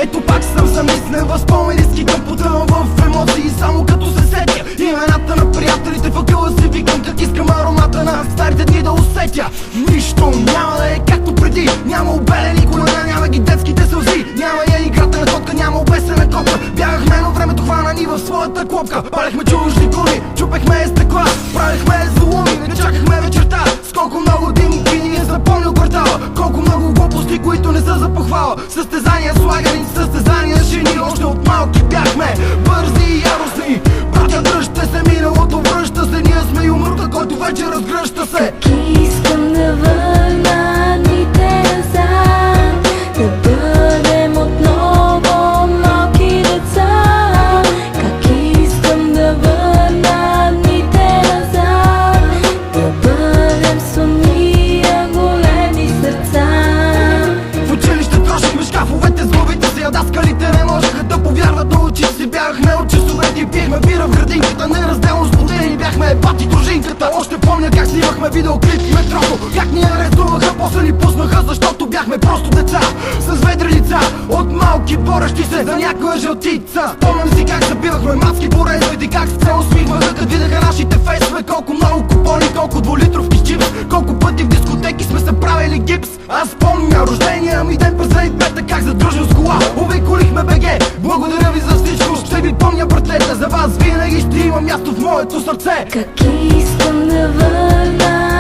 Ето пак съм замислен в спомени, скикам, потъвам в емоции само като се сетя имената на приятелите, въгъла си викам, как искам аромата на старите дни да усетя. Нищо няма да е както преди, няма обелени колена, няма ги детските сълзи, няма я играта на котка, няма обесена копка. Бягахме едно времето, хвана ни в своята клопка, палехме чужди коли, чупехме стъкла, правихме залуми, не чакахме вечерта. С колко много димки ни е запомнил квартала, колко много глупости, които не са за похвала. Състезания слагани, състезания жени, още от малки бяхме бързи и яростни. Братя, дръжте се, миналото връща се, ние сме юмрута, който вече разгръща се. Как искам да върна дните назад, да бъдем отново малки деца. Как искам да върна дните назад, да бъдем с уния големи сърца. В училище трошихме шкафовете с главите си, а даскалите не можеха да повярват на очи си. Бягахме от часовете и пиехме бира в градинката, неразделно споделени бяхме бати дружинката. Още помня как снимахме видеоклип в метрото, как ни арестуваха, после ни пуснаха, защото бяхме просто деца с ведри лица, от малки борещи се за някоя жълтица. Спомням си как забивахме мацки по резовете, как се усмихваха, като видяха нашите фейсове. Колко много купони, колко двулитровки чипс, колко пъти в дискотеки сме се правили гипс. Аз помня рождения ми ден през 2005, как задружил с кола обиколихме БГ. Благодаря ви за всичко, ще ви помня, братлета, за вас винаги ще има място в моето сърце. Как искам да върна